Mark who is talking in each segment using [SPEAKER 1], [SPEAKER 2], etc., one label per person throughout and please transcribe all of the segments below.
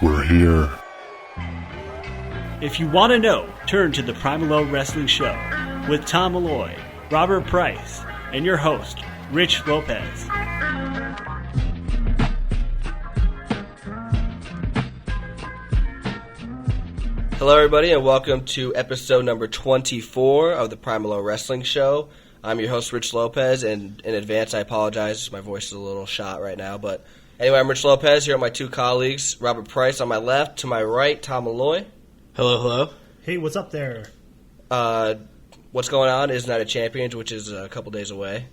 [SPEAKER 1] We're here.
[SPEAKER 2] If you want to know, turn to the PriMalLow Wrestling Show with Tom Malloy, Robert Price, and your host, Rich Lopez.
[SPEAKER 3] Hello, everybody, and welcome to episode number 24 of the PriMalLow Wrestling Show. I'm your host, Rich Lopez, and in advance, I apologize. My voice is a little shot right now, but anyway, I'm Rich Lopez. Here are my two colleagues, Robert Price on my left, to my right, Tom Malloy.
[SPEAKER 4] Hello, hello.
[SPEAKER 2] Hey, what's up there?
[SPEAKER 3] What's going on is Night of Champions, which is a couple days away.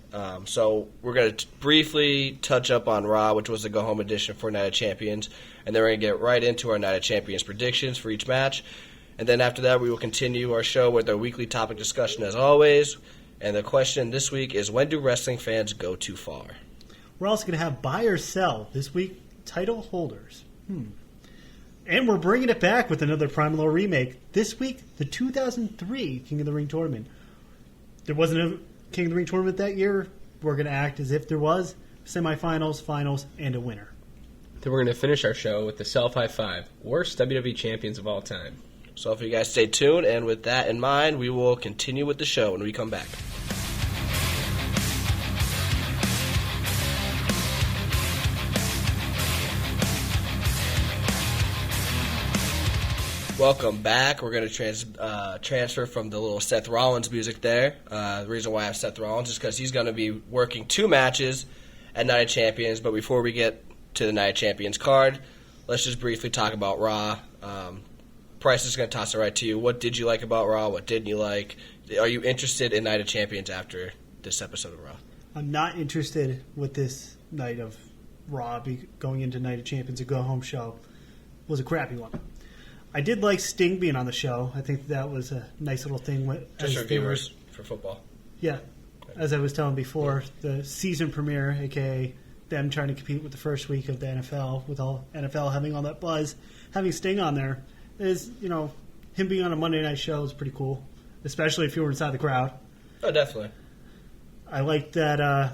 [SPEAKER 3] So we're going to briefly touch up on Raw, which was the go-home edition for Night of Champions, and then we're going to get right into our Night of Champions predictions for each match. And then after that, we will continue our show with our weekly topic discussion as always. And the question this week is, when do wrestling fans go too far?
[SPEAKER 5] We're also going to have buy or sell this week title holders. And we're bringing it back with another PriMalLow remake. This week, the 2003 King of the Ring tournament. There wasn't a King of the Ring tournament that year. We're going to act as if there was. Semifinals, finals, and a winner.
[SPEAKER 4] Then we're going to finish our show with the Self High Five, worst WWE champions of all time.
[SPEAKER 3] So if you guys stay tuned, and with that in mind, we will continue with the show when we come back. Welcome back. We're going to transfer from the little Seth Rollins music there. The reason why I have Seth Rollins is because he's going to be working two matches at Night of Champions. But before we get to the Night of Champions card, let's just briefly talk about Raw. Price is going to toss it right to you. What did you like about Raw? What didn't you like? Are you interested in Night of Champions after this episode of Raw?
[SPEAKER 5] I'm not interested with this night of Raw going into Night of Champions. A go-home show was a crappy one. I did like Sting being on the show. I think that was a nice little thing.
[SPEAKER 3] Just for viewers for football.
[SPEAKER 5] Yeah. As I was telling before, the season premiere, a.k.a. them trying to compete with the first week of the NFL, with all NFL having all that buzz, having Sting on there, is, him being on a Monday night show is pretty cool, especially if you were inside the crowd.
[SPEAKER 3] Oh, definitely.
[SPEAKER 5] I liked that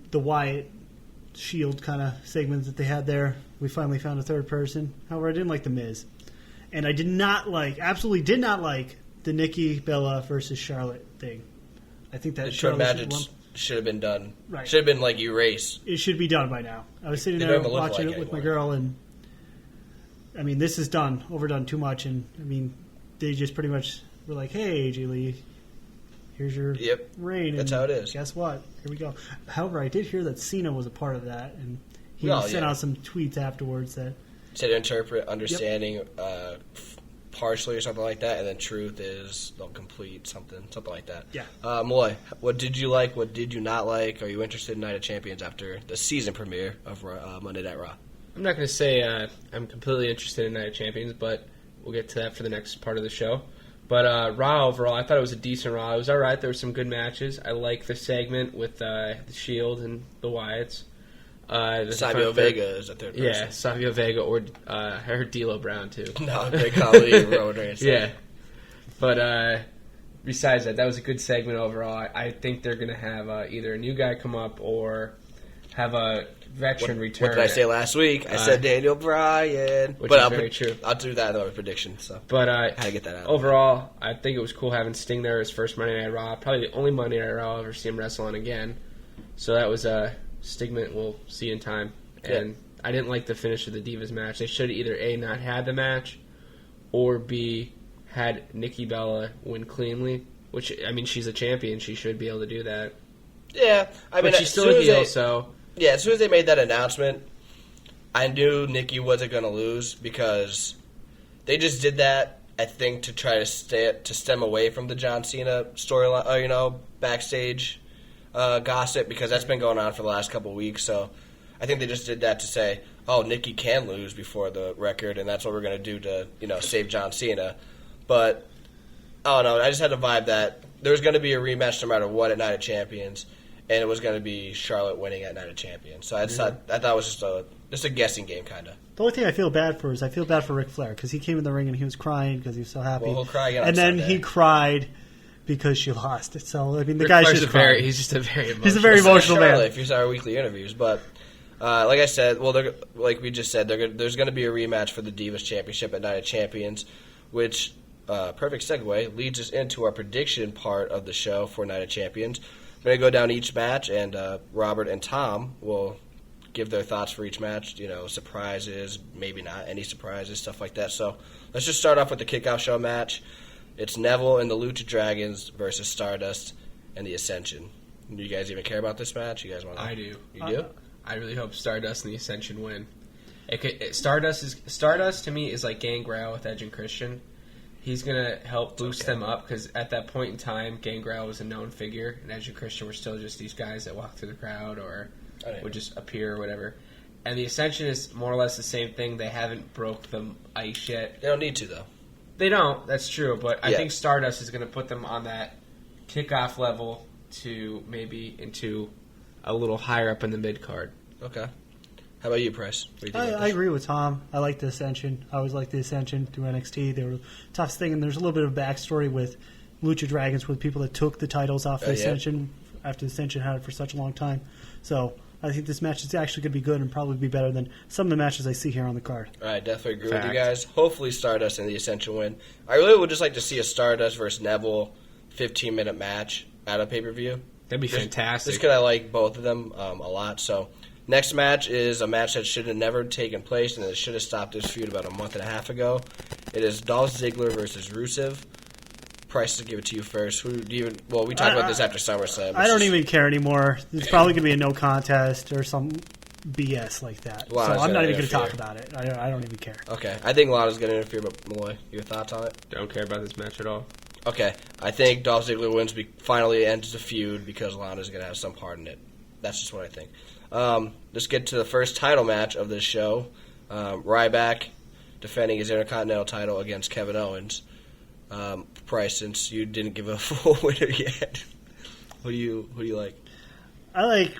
[SPEAKER 5] the Wyatt Shield kind of segments that they had there. We finally found a third person. However, I didn't like The Miz. And I absolutely did not like the Nikki Bella versus Charlotte thing. I think that
[SPEAKER 3] should have been done.
[SPEAKER 5] Right.
[SPEAKER 3] Should have been erased.
[SPEAKER 5] It should be done by now. I was sitting there watching it with my girl, and this is overdone too much. And they just pretty much were like, "Hey, AJ Lee, here's your reign."
[SPEAKER 3] That's how it is.
[SPEAKER 5] Guess what? Here we go. However, I did hear that Cena was a part of that, and he sent out some tweets afterwards that.
[SPEAKER 3] To interpret understanding partially or something like that, and then truth is they'll complete something like that.
[SPEAKER 5] Yeah.
[SPEAKER 3] Malloy, what did you like? What did you not like? Are you interested in Night of Champions after the season premiere of Monday Night Raw?
[SPEAKER 4] I'm not going to say I'm completely interested in Night of Champions, but we'll get to that for the next part of the show. But Raw overall, I thought it was a decent Raw. It was all right. There were some good matches. I like the segment with the Shield and the Wyatts.
[SPEAKER 3] Savio Vega is a third person.
[SPEAKER 4] Yeah, Savio Vega, or I heard D'Lo Brown too.
[SPEAKER 3] No, they call me Road Racer.
[SPEAKER 4] Yeah, but besides that was a good segment overall. I think they're going to have either a new guy come up or have a veteran return.
[SPEAKER 3] What did I say last week? I said Daniel Bryan.
[SPEAKER 4] Which is very true.
[SPEAKER 3] I'll do that in our prediction. So.
[SPEAKER 4] But
[SPEAKER 3] I had to get that out.
[SPEAKER 4] Overall, I think it was cool having Sting there his first Monday Night Raw. Probably the only Monday Night Raw I'll ever see him wrestle on again. So that was a stigma we'll see in time. And I didn't like the finish of the Divas match. They should have either A, not had the match, or B, had Nikki Bella win cleanly. Which, she's a champion. She should be able to do that.
[SPEAKER 3] Yeah.
[SPEAKER 4] But she's still a heel, so...
[SPEAKER 3] Yeah, as soon as they made that announcement, I knew Nikki wasn't going to lose because they just did that, I think, to try to stem away from the John Cena storyline, backstage gossip, because that's been going on for the last couple of weeks. So I think they just did that to say, oh, Nikki can lose before the record, and that's what we're going to do to, save John Cena. But, I don't know, I just had a vibe that there was going to be a rematch no matter what at Night of Champions, and it was going to be Charlotte winning at Night of Champions. So I thought it was just a guessing game, kind of.
[SPEAKER 5] The only thing I feel bad for is Ric Flair, because he came in the ring and he was crying because he was so happy.
[SPEAKER 3] Well, he'll cry again on
[SPEAKER 5] and then
[SPEAKER 3] Sunday.
[SPEAKER 5] He cried because she lost it. So, the
[SPEAKER 4] Ric
[SPEAKER 5] guy's
[SPEAKER 4] Flair's
[SPEAKER 5] just crying.
[SPEAKER 4] He's just a very emotional
[SPEAKER 5] He's a very emotional man.
[SPEAKER 3] If you saw our weekly interviews. But Like I said, like we just said, there's going to be a rematch for the Divas Championship at Night of Champions, which, perfect segue, leads us into our prediction part of the show for Night of Champions. I'm going to go down each match, and Robert and Tom will give their thoughts for each match, surprises, maybe not any surprises, stuff like that. So let's just start off with the kickoff show match. It's Neville and the Lucha Dragons versus Stardust and the Ascension. Do you guys even care about this match? You guys want?
[SPEAKER 4] I do.
[SPEAKER 3] You do?
[SPEAKER 4] I really hope Stardust and the Ascension win. Stardust to me is like Gangrel with Edge and Christian. He's gonna help boost them up because at that point in time, Gangrel was a known figure, and Edge and Christian were still just these guys that walked through the crowd or would just appear or whatever. And the Ascension is more or less the same thing. They haven't broke the ice yet.
[SPEAKER 3] They don't need to, though.
[SPEAKER 4] They don't. That's true. But I think Stardust is going to put them on that kickoff level to maybe into a little higher up in the mid card.
[SPEAKER 3] Okay. How about you, Price?
[SPEAKER 5] I agree with Tom. I like the Ascension. I always liked the Ascension through NXT. They were the toughest thing, and there's a little bit of backstory with Lucha Dragons with people that took the titles off the Ascension after the Ascension had it for such a long time. So I think this match is actually going to be good and probably be better than some of the matches I see here on the card.
[SPEAKER 3] All right, definitely agree with you guys. Hopefully Stardust and the Ascension win. I really would just like to see a Stardust versus Neville 15-minute match at a pay-per-view.
[SPEAKER 4] That'd be fantastic.
[SPEAKER 3] Just because I like both of them a lot. So next match is a match that should have never taken place, and it should have stopped this feud about a month and a half ago. It is Dolph Ziggler versus Rusev. Price, to give it to you first. Who do you? Well, we talked about this after SummerSlam.
[SPEAKER 5] I don't even care anymore. It's probably going to be a no contest or some BS like that. So I'm not even going to talk about it. I don't even care.
[SPEAKER 3] Okay, I think Lana's going to interfere, but Malloy, your thoughts on it?
[SPEAKER 4] Don't care about this match at all.
[SPEAKER 3] Okay, I think Dolph Ziggler wins, finally ends the feud because Lana's going to have some part in it. That's just what I think. Let's get to the first title match of this show. Ryback defending his Intercontinental title against Kevin Owens. Price, since you didn't give a full winner yet, who do you like?
[SPEAKER 5] I like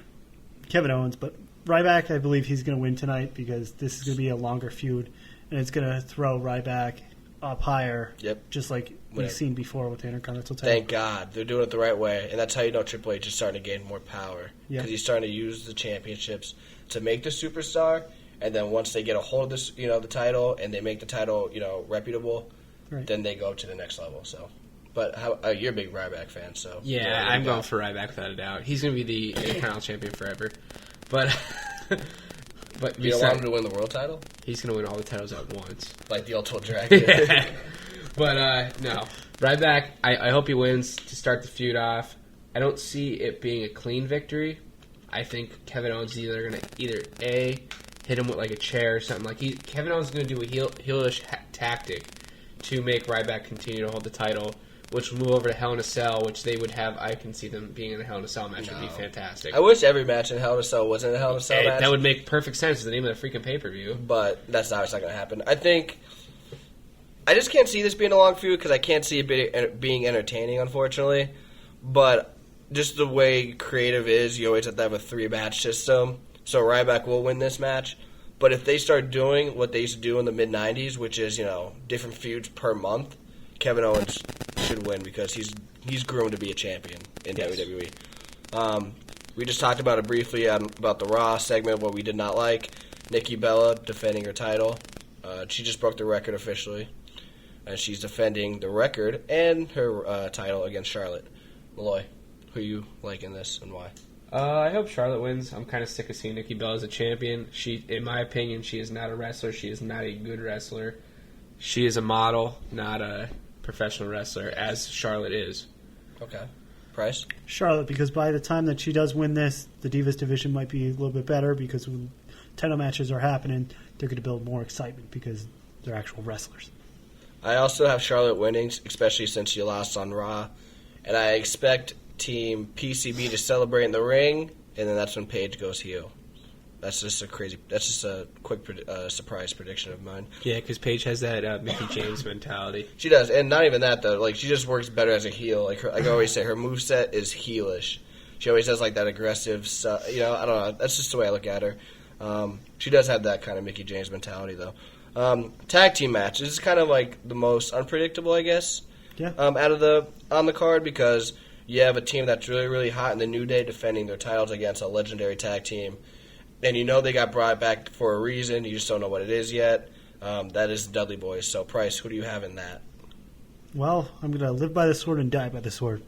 [SPEAKER 5] Kevin Owens, but Ryback, I believe he's going to win tonight because this is going to be a longer feud, and it's going to throw Ryback up higher.
[SPEAKER 3] Yep.
[SPEAKER 5] Just like we've seen before with the Intercontinental title.
[SPEAKER 3] Thank God they're doing it the right way, and that's how you know Triple H is starting to gain more power because he's starting to use the championships to make the superstar, and then once they get a hold of this, the title, and they make the title, reputable. Right. Then they go to the next level. So, but you're a big Ryback fan, so
[SPEAKER 4] yeah, I'm going for Ryback without a doubt. He's going to be the Intercontinental champion forever. But
[SPEAKER 3] you don't want him to win the world title?
[SPEAKER 4] He's going to win all the titles at once,
[SPEAKER 3] like the Ultimate Dragon.
[SPEAKER 4] But no, Ryback. I hope he wins to start the feud off. I don't see it being a clean victory. I think Kevin Owens is either going to hit him with like a chair or something. Like Kevin Owens is going to do a heelish tactic to make Ryback continue to hold the title, which will move over to Hell in a Cell, which they would have. I can see them being in a Hell in a Cell match. Would be fantastic.
[SPEAKER 3] I wish every match in Hell in a Cell wasn't a Hell in a Cell match.
[SPEAKER 4] That would make perfect sense. It's the name of the freaking pay-per-view.
[SPEAKER 3] But that's obviously not going to happen. I think I just can't see this being a long feud because I can't see it being entertaining, unfortunately. But just the way creative is, you always have to have a 3-match system. So Ryback will win this match. But if they start doing what they used to do in the mid-'90s, which is, different feuds per month, Kevin Owens should win because he's groomed to be a champion in WWE. We just talked about it briefly about the Raw segment, what we did not like. Nikki Bella defending her title. She just broke the record officially. And she's defending the record and her title against Charlotte. Malloy, who you like in this and why?
[SPEAKER 4] I hope Charlotte wins. I'm kind of sick of seeing Nikki Bella as a champion. In my opinion, she is not a wrestler. She is not a good wrestler. She is a model, not a professional wrestler, as Charlotte is.
[SPEAKER 3] Okay. Price?
[SPEAKER 5] Charlotte, because by the time that she does win this, the Divas division might be a little bit better because when title matches are happening, they're going to build more excitement because they're actual wrestlers.
[SPEAKER 3] I also have Charlotte winning, especially since she lost on Raw. And I expect Team PCB to celebrate in the ring, and then that's when Paige goes heel. That's just a quick surprise prediction of mine.
[SPEAKER 4] Yeah, because Paige has that Mickey James mentality.
[SPEAKER 3] She does, and not even that though. Like she just works better as a heel. Like I always say, her moveset is heelish. She always has like that aggressive. I don't know. That's just the way I look at her. She does have that kind of Mickey James mentality though. Tag team match. This is kind of like the most unpredictable, I guess.
[SPEAKER 5] Yeah.
[SPEAKER 3] Out of on the card because you have a team that's really, really hot in the New Day defending their titles against a legendary tag team. and you know they got brought back for a reason. You just don't know what it is yet. That is the Dudley Boys. So, Price, who do you have in that?
[SPEAKER 5] Well, I'm going to live by the sword and die by the sword.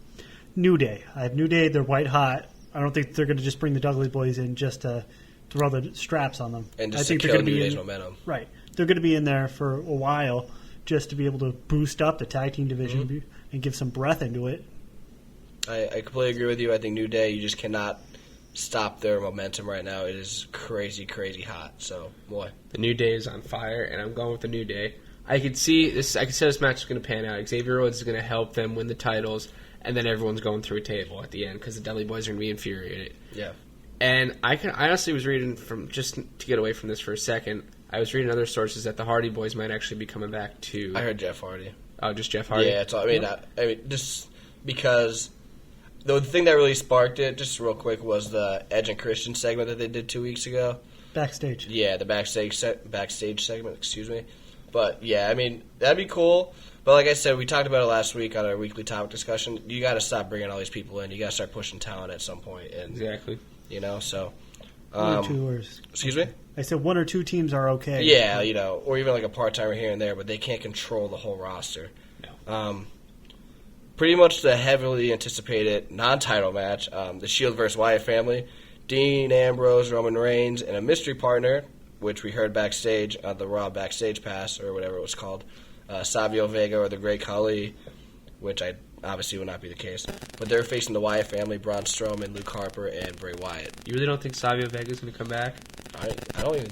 [SPEAKER 5] New Day. I have New Day. They're white hot. I don't think they're going to just bring the Dudley Boys in just to throw the straps on them.
[SPEAKER 3] And just
[SPEAKER 5] I think
[SPEAKER 3] to
[SPEAKER 5] they're
[SPEAKER 3] kill
[SPEAKER 5] going to
[SPEAKER 3] New
[SPEAKER 5] be
[SPEAKER 3] Day's
[SPEAKER 5] in,
[SPEAKER 3] momentum.
[SPEAKER 5] Right. They're going to be in there for a while just to be able to boost up the tag team division and give some breath into it.
[SPEAKER 3] I completely agree with you. I think New Day, you just cannot stop their momentum right now. It is crazy, crazy hot. So, boy.
[SPEAKER 4] The New Day is on fire, and I'm going with the New Day. I could see this. I could see this match is going to pan out. Xavier Woods is going to help them win the titles, and then everyone's going through a table at the end because the Dudley Boys are going to be infuriated.
[SPEAKER 3] Yeah.
[SPEAKER 4] And I honestly was reading from, just to get away from this for a second, I was reading other sources that the Hardy Boys might actually be coming back too.
[SPEAKER 3] I heard Jeff Hardy.
[SPEAKER 4] Oh, just Jeff Hardy?
[SPEAKER 3] Yeah, it's all, I mean, just because the thing that really sparked it, just real quick, was the Edge and Christian segment that they did 2 weeks ago.
[SPEAKER 5] Backstage.
[SPEAKER 3] Yeah, the backstage segment, excuse me. But, yeah, I mean, that'd be cool. But like I said, we talked about it last week on our weekly topic discussion. You got to stop bringing all these people in. You got to start pushing talent at some point. And,
[SPEAKER 4] Exactly.
[SPEAKER 3] You know, so.
[SPEAKER 5] One or two.
[SPEAKER 3] Excuse me?
[SPEAKER 5] I said 1 or 2 teams are okay.
[SPEAKER 3] Yeah, you know, or even like a part-timer here and there, but they can't control the whole roster.
[SPEAKER 4] No.
[SPEAKER 3] Pretty much the heavily anticipated non-title match, the Shield versus Wyatt family, Dean Ambrose, Roman Reigns, and a mystery partner, which we heard backstage on the Raw Backstage Pass, or whatever it was called, Savio Vega or the Great Khali, which I obviously would not be the case. But they're facing the Wyatt family, Braun Strowman, Luke Harper, and Bray Wyatt.
[SPEAKER 4] You really don't think Savio Vega's going to come back?
[SPEAKER 3] I don't even...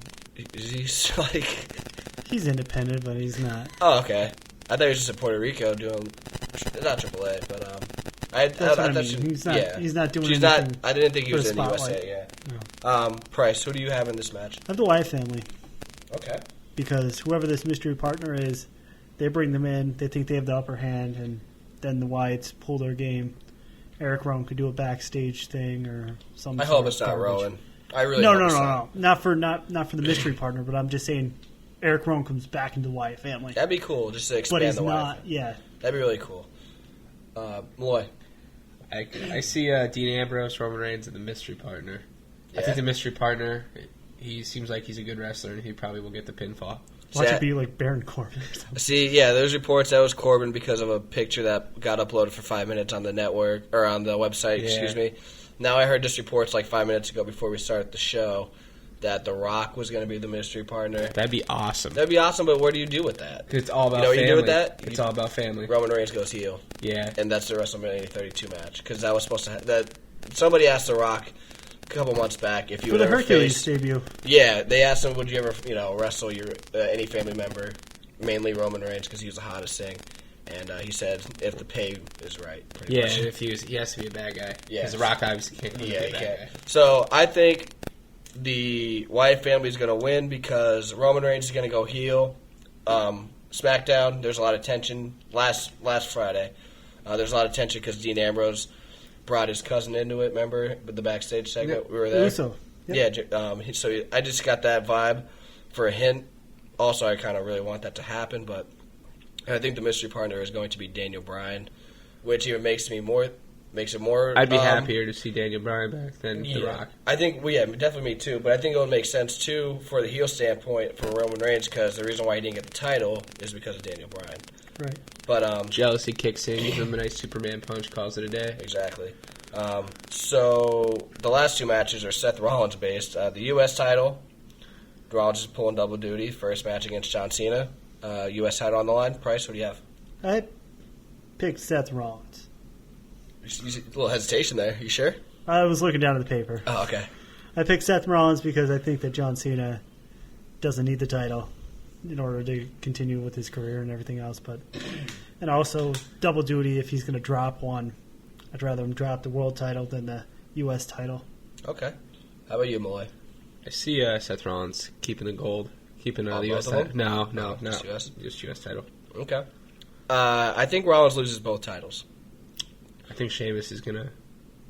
[SPEAKER 3] He's like...
[SPEAKER 5] He's independent, but he's not.
[SPEAKER 3] Oh, okay. I thought he was just in Puerto Rico doing... Not AAA, but...
[SPEAKER 5] That's what I mean. He's not doing anything.
[SPEAKER 3] I didn't think he
[SPEAKER 5] for
[SPEAKER 3] was
[SPEAKER 5] the
[SPEAKER 3] in the
[SPEAKER 5] spotlight.
[SPEAKER 3] USA, yeah.
[SPEAKER 5] No.
[SPEAKER 3] Price, who do you have in this match?
[SPEAKER 5] I have the Wyatt family.
[SPEAKER 3] Okay.
[SPEAKER 5] Because whoever this mystery partner is, they bring them in, they think they have the upper hand, and then the Wyatts pull their game. Eric Rowan could do a backstage thing or something.
[SPEAKER 3] I hope it's not Rowan. I really
[SPEAKER 5] no,
[SPEAKER 3] hope
[SPEAKER 5] no,
[SPEAKER 3] it's
[SPEAKER 5] no,
[SPEAKER 3] not.
[SPEAKER 5] no. Not for the mystery partner, but I'm just saying Eric Rowan comes back into the Wyatt family.
[SPEAKER 3] That'd be cool, just to
[SPEAKER 5] But
[SPEAKER 3] expand
[SPEAKER 5] he's
[SPEAKER 3] the Wyatt
[SPEAKER 5] not,
[SPEAKER 3] family.
[SPEAKER 5] yeah.
[SPEAKER 3] That'd be really cool. Malloy.
[SPEAKER 4] I see Dean Ambrose, Roman Reigns, and the mystery partner.
[SPEAKER 3] Yeah.
[SPEAKER 4] I think the mystery partner, he seems like he's a good wrestler, and he probably will get the pinfall.
[SPEAKER 5] Watch it be like Baron Corbin or something.
[SPEAKER 3] See, yeah, there's reports that was Corbin because of a picture that got uploaded for 5 minutes on the network, or on the website, excuse me. Now I heard just reports like 5 minutes ago before we started the show that The Rock was going to be the mystery partner.
[SPEAKER 4] That'd be awesome.
[SPEAKER 3] That'd be awesome, but what do you do with that?
[SPEAKER 4] It's all about
[SPEAKER 3] You know what
[SPEAKER 4] family.
[SPEAKER 3] you do with that?
[SPEAKER 4] It's all about family.
[SPEAKER 3] Roman Reigns goes heel.
[SPEAKER 4] Yeah.
[SPEAKER 3] And that's the WrestleMania 32 match. Because that was supposed to that somebody asked The Rock a couple months back if you
[SPEAKER 5] For
[SPEAKER 3] would
[SPEAKER 5] the
[SPEAKER 3] ever
[SPEAKER 5] Hercules
[SPEAKER 3] face...
[SPEAKER 5] debut.
[SPEAKER 3] Yeah, they asked him, would you ever, wrestle your any family member, mainly Roman Reigns, because he was the hottest thing. And he said, if the pay is right, pretty much.
[SPEAKER 4] If he has to be a bad guy.
[SPEAKER 3] Yeah.
[SPEAKER 4] Because The Rock obviously can't be a
[SPEAKER 3] He
[SPEAKER 4] bad
[SPEAKER 3] can't.
[SPEAKER 4] guy.
[SPEAKER 3] So I think the Wyatt family is going to win because Roman Reigns is going to go heel. SmackDown, there's a lot of tension. Last Friday, there's a lot of tension because Dean Ambrose brought his cousin into it, remember? With the backstage segment, we were there.
[SPEAKER 5] Uso. Yep.
[SPEAKER 3] Yeah, so I just got that vibe for a hint. Also, I kind of really want that to happen, but I think the mystery partner is going to be Daniel Bryan, which even makes it more.
[SPEAKER 4] I'd be happier to see Daniel Bryan back than The Rock.
[SPEAKER 3] I think, definitely me too. But I think it would make sense too for the heel standpoint for Roman Reigns because the reason why he didn't get the title is because of Daniel Bryan.
[SPEAKER 5] Right.
[SPEAKER 3] But
[SPEAKER 4] Jealousy kicks in, gives him a nice Superman punch, calls it a day.
[SPEAKER 3] Exactly. So the last two matches are Seth Rollins based. The U.S. title, Rollins is pulling double duty. First match against John Cena. U.S. title on the line. Price, what do you have?
[SPEAKER 5] I picked Seth Rollins.
[SPEAKER 3] A little hesitation there. You sure?
[SPEAKER 5] I was looking down at the paper.
[SPEAKER 3] Oh, okay.
[SPEAKER 5] I picked Seth Rollins because I think that John Cena doesn't need the title in order to continue with his career and everything else. And also double duty if he's going to drop one. I'd rather him drop the world title than the U.S. title.
[SPEAKER 3] Okay. How about you, Malloy?
[SPEAKER 4] I see Seth Rollins keeping the gold. Keeping the U.S.
[SPEAKER 3] both of
[SPEAKER 4] title.
[SPEAKER 3] them?
[SPEAKER 4] No,
[SPEAKER 3] Just US?
[SPEAKER 4] Just U.S. title.
[SPEAKER 3] Okay. I think Rollins loses both titles.
[SPEAKER 4] I think Sheamus is going to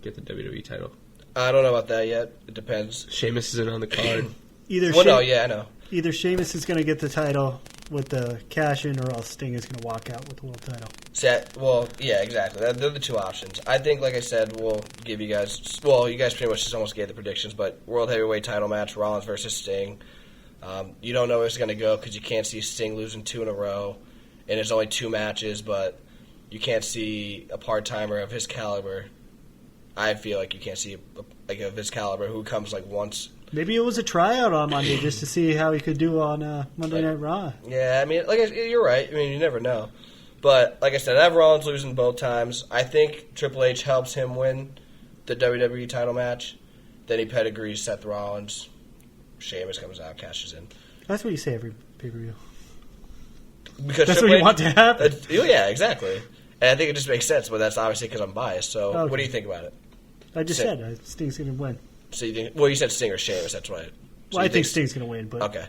[SPEAKER 4] get the WWE title.
[SPEAKER 3] I don't know about that yet. It depends.
[SPEAKER 4] Sheamus isn't on the card.
[SPEAKER 5] Either
[SPEAKER 3] I know.
[SPEAKER 5] Either Sheamus is going to get the title with the cash in, or else Sting is going to walk out with the world title.
[SPEAKER 3] Well, yeah, exactly. They're the two options. I think, like I said, we'll give you guys. Well, you guys pretty much just almost gave the predictions, but World Heavyweight title match: Rollins versus Sting. You don't know where it's going to go because you can't see Sting losing 2 in a row, and it's only 2 matches. But you can't see a part-timer of his caliber. I feel like you can't see of his caliber who comes like once.
[SPEAKER 5] Maybe it was a tryout on Monday just to see how he could do on Monday Night Raw.
[SPEAKER 3] Yeah, I mean, you're right. I mean, you never know. But like I said, I have Rollins losing both times. I think Triple H helps him win the WWE title match. Then he pedigrees Seth Rollins. Sheamus comes out, cashes in.
[SPEAKER 5] That's what you say every pay-per-view.
[SPEAKER 3] Because
[SPEAKER 5] that's
[SPEAKER 3] Triple
[SPEAKER 5] what you
[SPEAKER 3] H,
[SPEAKER 5] want to happen.
[SPEAKER 3] Yeah, exactly. And I think it just makes sense, but that's obviously because I'm biased. So
[SPEAKER 5] Okay.
[SPEAKER 3] what do you think about it?
[SPEAKER 5] I just said Sting's going to win.
[SPEAKER 3] So you think? Well, you said Sting or Sheamus. That's right. So
[SPEAKER 5] Well, I think Sting's going to win, but
[SPEAKER 3] okay.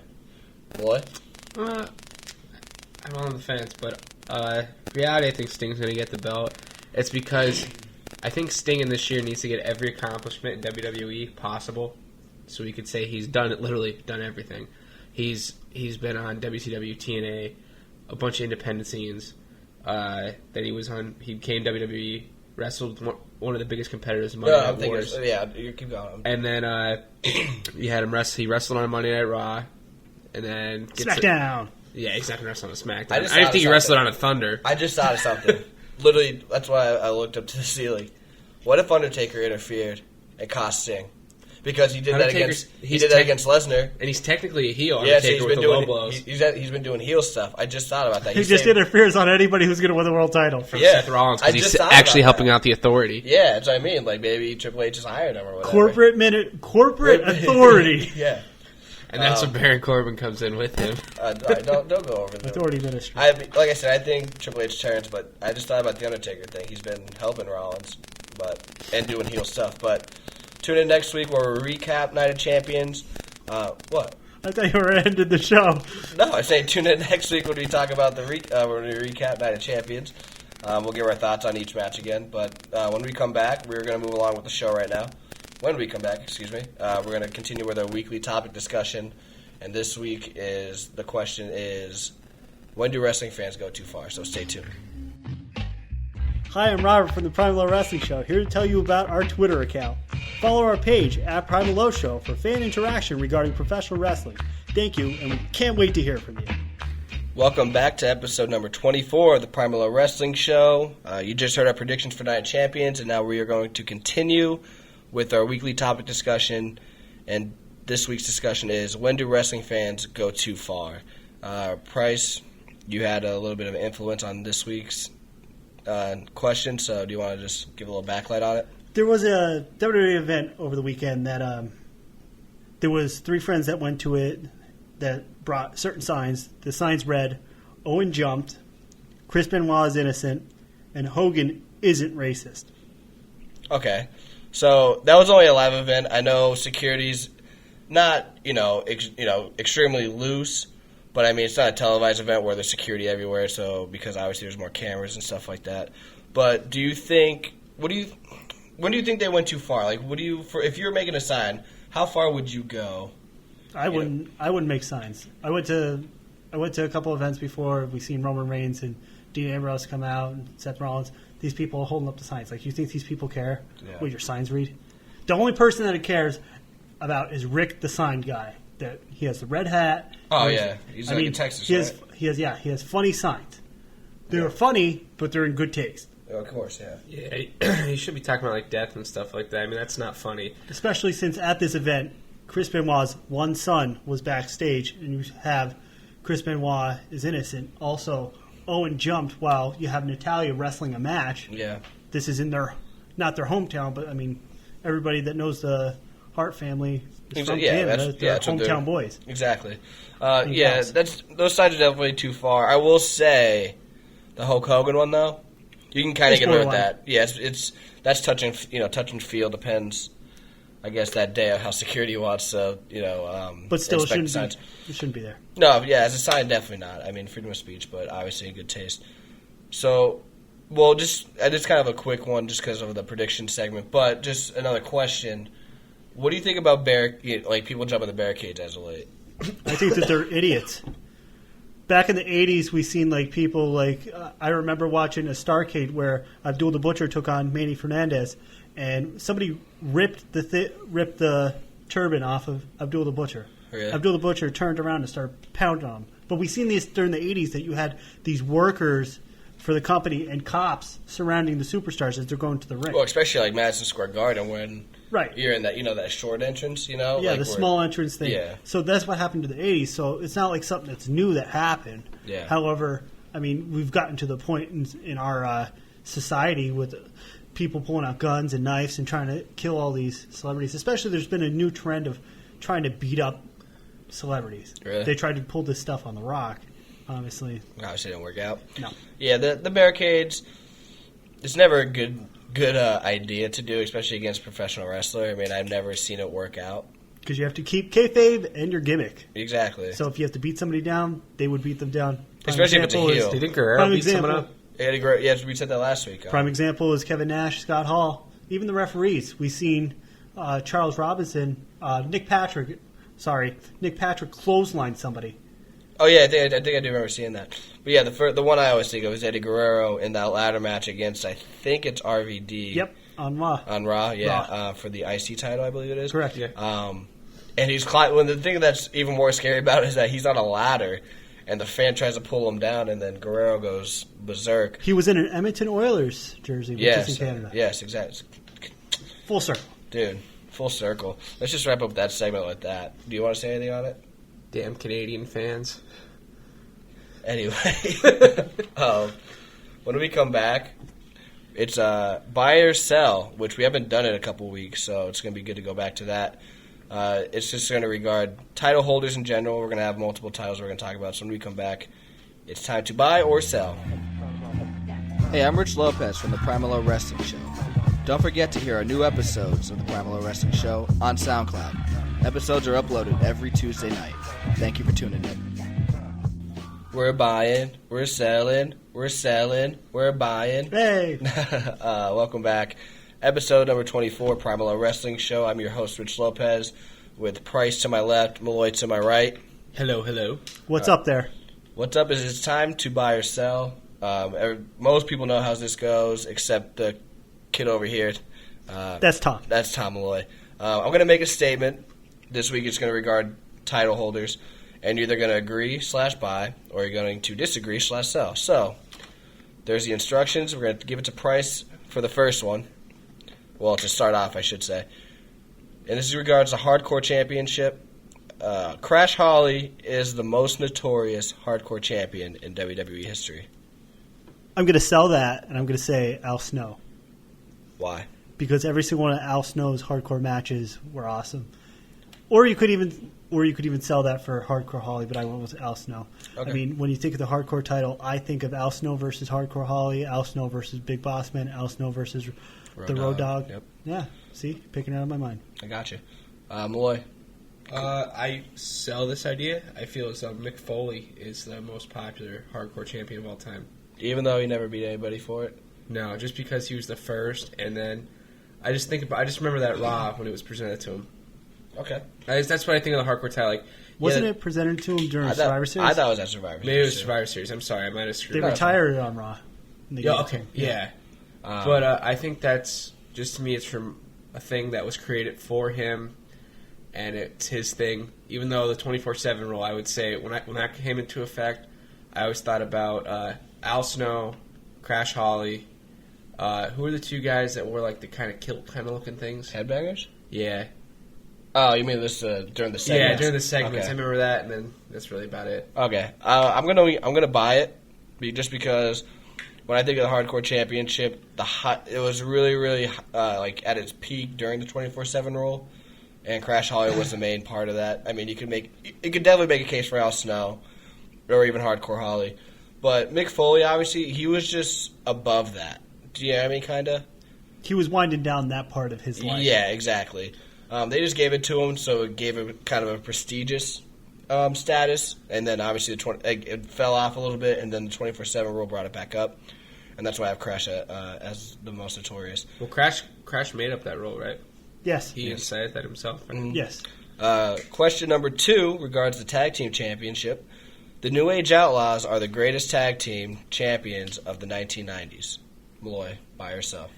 [SPEAKER 3] What?
[SPEAKER 4] I'm on the fence, but reality, I think Sting's going to get the belt. It's because I think Sting in this year needs to get every accomplishment in WWE possible, so we could say he's literally done everything. He's been on WCW, TNA, a bunch of independent scenes. Then he was on. He became WWE, wrestled one of the biggest competitors in Monday Night Wars.
[SPEAKER 3] Yeah, you keep going.
[SPEAKER 4] And then you had him wrestle. He wrestled on Monday Night Raw, and then
[SPEAKER 5] SmackDown.
[SPEAKER 4] Yeah, he's not going to wrestle on a SmackDown.
[SPEAKER 3] I
[SPEAKER 4] I didn't think he wrestled on a Thunder.
[SPEAKER 3] I just thought of something. Literally, that's why I looked up to the ceiling. What if Undertaker interfered and cost Sting? Because he did that against Lesnar,
[SPEAKER 4] and he's technically a heel.
[SPEAKER 3] Yeah,
[SPEAKER 4] Undertaker
[SPEAKER 3] so
[SPEAKER 4] with the low blows.
[SPEAKER 3] He's been doing heel stuff. I just thought about that.
[SPEAKER 5] He just interferes on anybody who's going to win the world title.
[SPEAKER 4] From Seth Rollins, because he's actually helping out the authority.
[SPEAKER 3] Yeah, that's what I mean. Like maybe Triple H is hired him or whatever.
[SPEAKER 5] Corporate authority.
[SPEAKER 3] Yeah.
[SPEAKER 4] And that's when Baron Corbin comes in with him.
[SPEAKER 3] Don't go over there.
[SPEAKER 5] Authority ministry.
[SPEAKER 3] Like I said, I think Triple H turns, but I just thought about the Undertaker thing. He's been helping Rollins, and doing heel stuff. But tune in next week where we recap Night of Champions. What?
[SPEAKER 5] I thought you were ending the show.
[SPEAKER 3] No, I say tune in next week when we talk about when we recap Night of Champions. We'll give our thoughts on each match again. But when we come back, we're going to move along with the show right now. When we come back, we're going to continue with our weekly topic discussion. And this week the question is, when do wrestling fans go too far? So stay tuned.
[SPEAKER 5] Hi, I'm Robert from the PriMalLow Wrestling Show, here to tell you about our Twitter account. Follow our page at PriMalLow Show for fan interaction regarding professional wrestling. Thank you, and we can't wait to hear from you.
[SPEAKER 3] Welcome back to episode number 24 of the PriMalLow Wrestling Show. You just heard our predictions for Night of Champions, and now we are going to continue with our weekly topic discussion. And this week's discussion is, when do wrestling fans go too far? Price, you had a little bit of influence on this week's question, so do you want to just give a little backlight on it?
[SPEAKER 5] There was a WWE event over the weekend that there was 3 friends that went to it that brought certain signs. The signs read, Owen jumped, Chris Benoit is innocent, and Hogan isn't racist.
[SPEAKER 3] Okay. So that was only a live event. I know security's not, extremely loose, but I mean it's not a televised event where there's security everywhere. So because obviously there's more cameras and stuff like that. But when do you think they went too far? Like, if you were making a sign, how far would you go?
[SPEAKER 5] I wouldn't make signs. I went to a couple events before. We've seen Roman Reigns and Dean Ambrose come out and Seth Rollins. These people holding up the signs. Like, you think these people care what your signs read? The only person that it cares about is Rick, the sign guy. That he has the red hat.
[SPEAKER 3] Oh yeah, he's in Texas.
[SPEAKER 5] He has funny signs. They're funny, but they're in good taste.
[SPEAKER 3] Oh, of course, yeah.
[SPEAKER 4] Yeah, he should be talking about like death and stuff like that. I mean, that's not funny.
[SPEAKER 5] Especially since at this event, Chris Benoit's one son was backstage, and you have Chris Benoit is innocent. Also, Owen jumped while you have Natalya wrestling a match.
[SPEAKER 3] Yeah.
[SPEAKER 5] This is in not their hometown, but I mean, everybody that knows the Hart family is from Canada. They're hometown boys.
[SPEAKER 3] Exactly. Those sides are definitely too far. I will say, the Hulk Hogan one though, you can kind of get rid of that. Yeah, that's touching feel. Depends, I guess, that day of how security wants. So
[SPEAKER 5] but still, it shouldn't be there.
[SPEAKER 3] No, yeah, as a sign, definitely not. I mean, freedom of speech, but obviously in good taste. So, just kind of a quick one, just because of the prediction segment. But just another question: what do you think about people jumping the barricades as of late?
[SPEAKER 5] I think that they're idiots. back in the 80s, we seen like people like I remember watching a Starrcade where Abdul the Butcher took on Manny Fernandez, and somebody ripped the turban off of Abdul the Butcher.
[SPEAKER 3] Really?
[SPEAKER 5] Abdul the Butcher turned around and started pounding on him. But we seen this during the 80s that you had these workers for the company and cops surrounding the superstars as they're going to the ring.
[SPEAKER 3] Well, especially like Madison Square Garden when
[SPEAKER 5] Right.
[SPEAKER 3] you're in that that short entrance,
[SPEAKER 5] Yeah,
[SPEAKER 3] like
[SPEAKER 5] the
[SPEAKER 3] where-
[SPEAKER 5] small entrance thing.
[SPEAKER 3] Yeah.
[SPEAKER 5] So that's what happened to the 80s. So it's not like something that's new that happened.
[SPEAKER 3] Yeah.
[SPEAKER 5] However, I mean, we've gotten to the point in our society with people pulling out guns and knives and trying to kill all these celebrities. Especially there's been a new trend of trying to beat up celebrities.
[SPEAKER 3] Really?
[SPEAKER 5] They tried to pull this stuff on The Rock, obviously.
[SPEAKER 3] Obviously, didn't work out.
[SPEAKER 5] No.
[SPEAKER 3] Yeah, the barricades. It's never a good idea to do, especially against a professional wrestler. I mean, I've never seen it work out.
[SPEAKER 5] Because you have to keep kayfabe and your gimmick.
[SPEAKER 3] Exactly.
[SPEAKER 5] So if you have to beat somebody down, they would beat them down. Prime
[SPEAKER 3] Especially if it's a
[SPEAKER 5] example
[SPEAKER 3] heel.
[SPEAKER 5] is-
[SPEAKER 4] Do you think Guerrero
[SPEAKER 5] Prime
[SPEAKER 4] beat someone
[SPEAKER 5] example.
[SPEAKER 4] up?
[SPEAKER 3] Yeah, we said that last week.
[SPEAKER 5] Prime example is Kevin Nash, Scott Hall, even the referees. We've seen Charles Robinson, Nick Patrick clothesline somebody.
[SPEAKER 3] Oh yeah, I think I do remember seeing that. But yeah, the one I always think of is Eddie Guerrero in that ladder match against, I think it's RVD.
[SPEAKER 5] Yep, on Raw.
[SPEAKER 3] On Raw, yeah,
[SPEAKER 5] Raw.
[SPEAKER 3] for the IC title, I believe it is.
[SPEAKER 5] Correct.
[SPEAKER 4] Yeah.
[SPEAKER 3] And he's when the thing that's even more scary about it is that he's on a ladder, and the fan tries to pull him down, and then Guerrero goes berserk.
[SPEAKER 5] He was in an Edmonton Oilers jersey, which is in Canada.
[SPEAKER 3] Yes, exactly.
[SPEAKER 5] Full circle.
[SPEAKER 3] Dude, full circle. Let's just wrap up that segment with that. Do you want to say anything on it?
[SPEAKER 4] Damn Canadian fans.
[SPEAKER 3] Anyway, when we come back, it's buy or sell, which we haven't done in a couple weeks, so it's going to be good to go back to that. It's just going to regard title holders in general. We're going to have multiple titles we're going to talk about, so when we come back, it's time to buy or sell.
[SPEAKER 1] Hey, I'm Rich Lopez from the PriMalLow Wrestling Show. Don't forget to hear our new episodes of the PriMalLow Wrestling Show on SoundCloud. Episodes are uploaded every Tuesday night. Thank you for tuning in.
[SPEAKER 3] We're buying, we're selling, we're buying.
[SPEAKER 5] Hey!
[SPEAKER 3] Welcome back. Episode number 24, PriMalLow Wrestling Show. I'm your host, Rich Lopez, with Price to my left, Malloy to my right.
[SPEAKER 4] Hello.
[SPEAKER 5] What's up there?
[SPEAKER 3] What's up is it's time to buy or sell. Most people know how this goes, except the kid over here.
[SPEAKER 5] That's Tom.
[SPEAKER 3] That's Tom Malloy. I'm going to make a statement. This week it's going to regard title holders. And you're either going to agree/buy, or you're going to disagree/sell. So, there's the instructions. We're going to give it to Price for the first one. Well, to start off, I should say. And this is regards to Hardcore Championship. Crash Holly is the most notorious Hardcore Champion in WWE history.
[SPEAKER 5] I'm going to sell that, and I'm going to say Al Snow.
[SPEAKER 3] Why?
[SPEAKER 5] Because every single one of Al Snow's hardcore matches were awesome. Or you could even sell that for Hardcore Holly, but I went with Al Snow.
[SPEAKER 3] Okay.
[SPEAKER 5] I mean, when you think of the hardcore title, I think of Al Snow versus Hardcore Holly, Al Snow versus Big Boss Man, Al Snow versus the Road Dogg.
[SPEAKER 3] Yep.
[SPEAKER 5] Yeah, see? Picking it out of my mind.
[SPEAKER 3] I got you. Malloy.
[SPEAKER 4] I sell this idea. I feel as though Mick Foley is the most popular hardcore champion of all time.
[SPEAKER 3] Even though he never beat anybody for it?
[SPEAKER 4] No, just because he was the first, and then I just remember that Raw when it was presented to him.
[SPEAKER 3] Okay.
[SPEAKER 4] That's what I think of the hardcore title. Like,
[SPEAKER 5] Wasn't it presented to him during Survivor Series?
[SPEAKER 3] I thought it was at Survivor Series.
[SPEAKER 4] Maybe it was
[SPEAKER 3] too.
[SPEAKER 4] Survivor Series. I'm sorry, I might have
[SPEAKER 5] They
[SPEAKER 4] screwed up.
[SPEAKER 5] retired it on Raw. And they
[SPEAKER 4] Yeah,
[SPEAKER 5] gave it to
[SPEAKER 4] okay,
[SPEAKER 5] him.
[SPEAKER 4] yeah. But I think that's just to me. It's from a thing that was created for him, and it's his thing. Even though the 24/7 rule, I would say when that came into effect, I always thought about Al Snow, Crash Holly. Who are the two guys that wore like the kind of kilt kind of looking things?
[SPEAKER 3] Headbangers?
[SPEAKER 4] Yeah,
[SPEAKER 3] Oh, you mean this during the segment?
[SPEAKER 4] yeah. During the segments,
[SPEAKER 3] Okay.
[SPEAKER 4] I remember that, and then that's really about it.
[SPEAKER 3] Okay, I'm gonna buy it, just because when I think of the Hardcore Championship, it was really like at its peak during the 24/7 rule, and Crash Holly was the main part of that. I mean, you could definitely make a case for Al Snow, or even Hardcore Holly, but Mick Foley, obviously, he was just above that. Do you know what I mean? Kinda.
[SPEAKER 5] He was winding down that part of his life.
[SPEAKER 3] Yeah, exactly. They just gave it to him, so it gave him kind of a prestigious status, and then obviously it fell off a little bit, and then the 24/7 rule brought it back up, and that's why I have Crash as the most notorious.
[SPEAKER 4] Well, Crash made up that role, right?
[SPEAKER 5] Yes.
[SPEAKER 4] He decided that himself.
[SPEAKER 3] Mm-hmm.
[SPEAKER 5] Yes.
[SPEAKER 3] Question number 2 regards the Tag Team Championship. The New Age Outlaws are the greatest tag team champions of the 1990s. Malloy, buy or sell?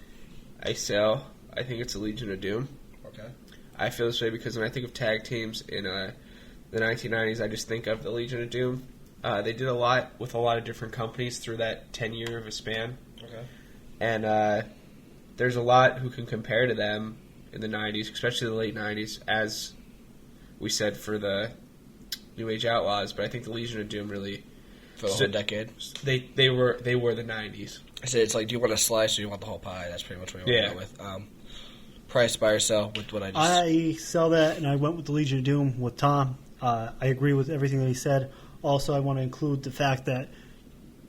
[SPEAKER 4] I sell. I think it's a Legion of Doom.
[SPEAKER 3] Okay.
[SPEAKER 4] I feel this way because when I think of tag teams in the 1990s, I just think of the Legion of Doom. They did a lot with a lot of different companies through that 10-year of a span.
[SPEAKER 3] Okay.
[SPEAKER 4] And there's a lot who can compare to them in the 90s, especially the late 90s, as we said for the New Age Outlaws. But I think the Legion of Doom really...
[SPEAKER 3] For the whole decade?
[SPEAKER 4] They were the 90s.
[SPEAKER 3] I said it's like, do you want a slice or do you want the whole pie? That's pretty much what you want to go with. Price, buy or sell with what I just...
[SPEAKER 5] I sell that, and I went with the Legion of Doom with Tom. I agree with everything that he said. Also, I want to include the fact that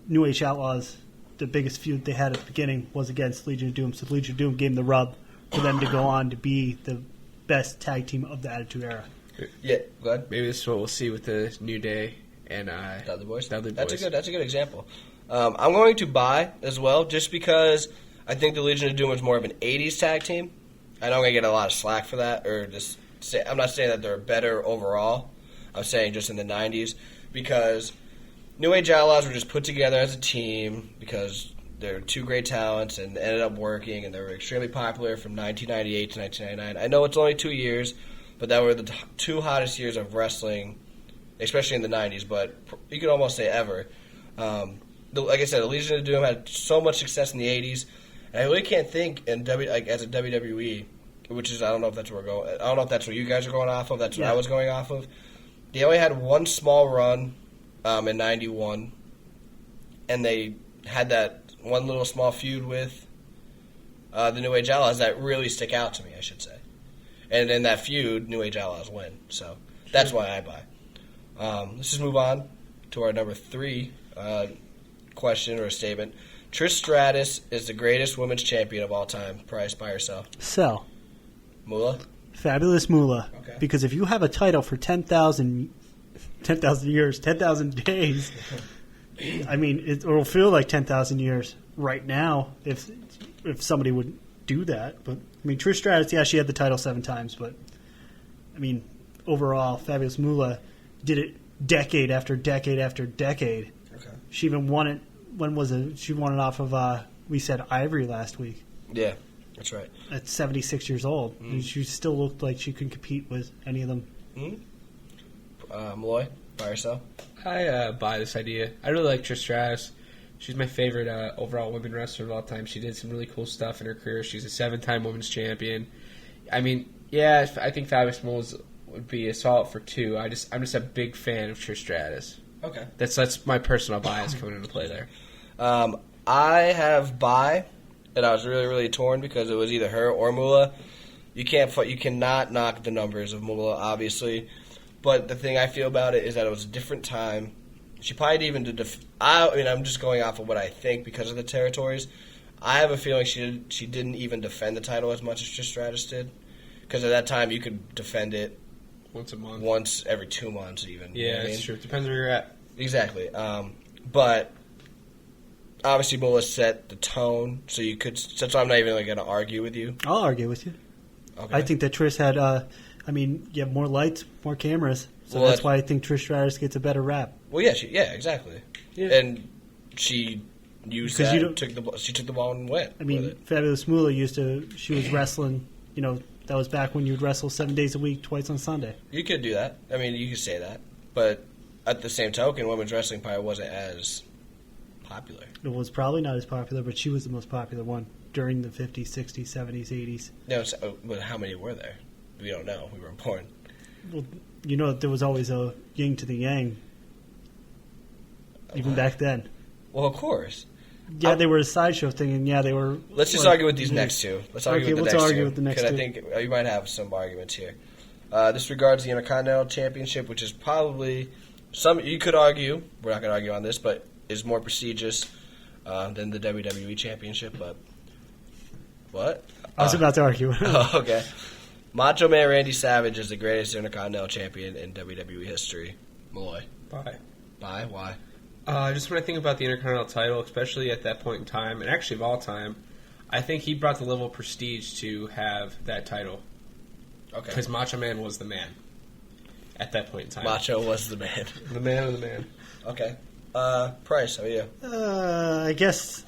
[SPEAKER 5] New Age Outlaws, the biggest feud they had at the beginning was against Legion of Doom. So Legion of Doom gave them the rub for them to go on to be the best tag team of the Attitude Era.
[SPEAKER 3] Yeah, go ahead.
[SPEAKER 4] Maybe this is what we'll see with the New Day and
[SPEAKER 3] Dudley Boys.
[SPEAKER 4] Dudley
[SPEAKER 3] That's
[SPEAKER 4] Boys.
[SPEAKER 3] a good example. I'm going to buy as well, just because I think the Legion of Doom was more of an 80s tag team. I know I'm going to get a lot of slack for that, or just say, I'm not saying that they're better overall. I'm saying just in the 90s, because New Age Outlaws were just put together as a team because they're two great talents and ended up working, and they were extremely popular from 1998 to 1999. I know it's only 2 years, but that were the two hottest years of wrestling, especially in the 90s, but you could almost say ever. Like I said, the Legion of Doom had so much success in the 80s, and I really can't think as a WWE, which is, I don't know if that's where we're going. I don't know if that's what you guys are going off of. That's what I was going off of. They only had one small run in 91, and they had that one little small feud with the New Age Outlaws that really stick out to me, I should say. And in that feud, New Age Outlaws win. So that's why I buy. Let's just move on to our number 3 question or statement. Trish Stratus is the greatest women's champion of all time. Price, buy or sell?
[SPEAKER 5] Sell.
[SPEAKER 3] Moolah?
[SPEAKER 5] Fabulous Moolah.
[SPEAKER 3] Okay.
[SPEAKER 5] Because if you have a title for 10,000 years, 10,000 days, I mean, it'll feel like 10,000 years right now if somebody would do that. But, I mean, Trish Stratus, yeah, she had the title 7 times, but, I mean, overall, Fabulous Moolah did it decade after decade after decade.
[SPEAKER 3] Okay.
[SPEAKER 5] She even won it. When was it? She won it off of, we said Ivory last week.
[SPEAKER 3] Yeah, that's right.
[SPEAKER 5] At 76 years old. And she still looked like she could compete with any of them.
[SPEAKER 3] Malloy, buy or sell?
[SPEAKER 4] I buy this idea. I really like Trish Stratus. She's my favorite overall women wrestler of all time. She did some really cool stuff in her career. She's a 7-time women's champion. I mean, yeah, I think Fabulous Moolah would be a solid for 2. I'm just a big fan of Trish Stratus.
[SPEAKER 3] Okay.
[SPEAKER 4] That's my personal bias coming into play there.
[SPEAKER 3] I have buy, and I was really, really torn because it was either her or Moolah. You cannot knock the numbers of Moolah, obviously. But the thing I feel about it is that it was a different time. She probably even did. I'm just going off of what I think because of the territories. I have a feeling she didn't even defend the title as much as Trish Stratus did, because at that time you could defend it
[SPEAKER 4] Once a month.
[SPEAKER 3] once every 2 months, even.
[SPEAKER 4] Yeah,
[SPEAKER 3] you know what I
[SPEAKER 4] that's
[SPEAKER 3] mean?
[SPEAKER 4] true. It depends where you're at.
[SPEAKER 3] Exactly. But obviously Moolah set the tone, so you could. That's why I'm not even going to argue with you.
[SPEAKER 5] I'll argue with you.
[SPEAKER 3] Okay.
[SPEAKER 5] I think that Trish had, you have more lights, more cameras. So
[SPEAKER 3] Well,
[SPEAKER 5] that's why I think Trish Stratus gets a better rap.
[SPEAKER 3] Well, yeah, exactly.
[SPEAKER 4] Yeah.
[SPEAKER 3] And she used
[SPEAKER 5] Because
[SPEAKER 3] that. She took the ball and went.
[SPEAKER 5] I mean,
[SPEAKER 3] with it.
[SPEAKER 5] Fabulous Moolah she was wrestling, that was back when you'd wrestle 7 days a week, twice on Sunday.
[SPEAKER 3] You could do that. I mean, you could say that. But at the same token, women's wrestling probably wasn't as popular.
[SPEAKER 5] It was probably not as popular, but she was the most popular one during the 50s, 60s, 70s, 80s.
[SPEAKER 3] No, but how many were there? We don't know. We weren't born.
[SPEAKER 5] Well, there was always a yin to the yang, even back then.
[SPEAKER 3] Well, of course.
[SPEAKER 5] Yeah, they were a sideshow thing, and yeah, they were...
[SPEAKER 3] Let's just argue with these next two. Let's argue with the next two. I think you might have some arguments here. This regards the Intercontinental Championship, which is probably you could argue, we're not going to argue on this, but is more prestigious than the WWE Championship. But what?
[SPEAKER 5] I was about to argue.
[SPEAKER 3] Oh, okay. Macho Man Randy Savage is the greatest Intercontinental Champion in WWE history. Malloy. Bye. Why?
[SPEAKER 4] Just when I think about the Intercontinental title, especially at that point in time, and actually of all time, I think he brought the level of prestige to have that title.
[SPEAKER 3] Okay.
[SPEAKER 4] Because Macho Man was the man. at that point in time.
[SPEAKER 3] Macho was the man.
[SPEAKER 4] The man of the man.
[SPEAKER 3] Okay. Price, how are you?
[SPEAKER 5] I guess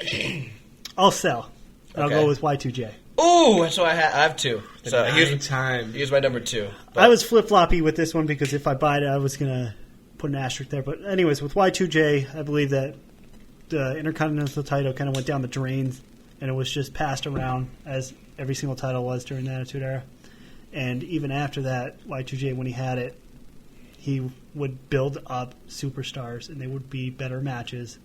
[SPEAKER 5] I'll sell. I'll
[SPEAKER 3] Okay.
[SPEAKER 5] go with Y2J.
[SPEAKER 3] Ooh, that's what I have two. So
[SPEAKER 4] Time.
[SPEAKER 3] here's my number 2. But
[SPEAKER 5] I was flip-floppy with this one because if I buy it, I was going to put an asterisk there. But anyways, with Y2J, I believe that the Intercontinental title kind of went down the drains, and it was just passed around as every single title was during the Attitude Era. And even after that, Y2J, when he had it, he would build up superstars, and they would be better matches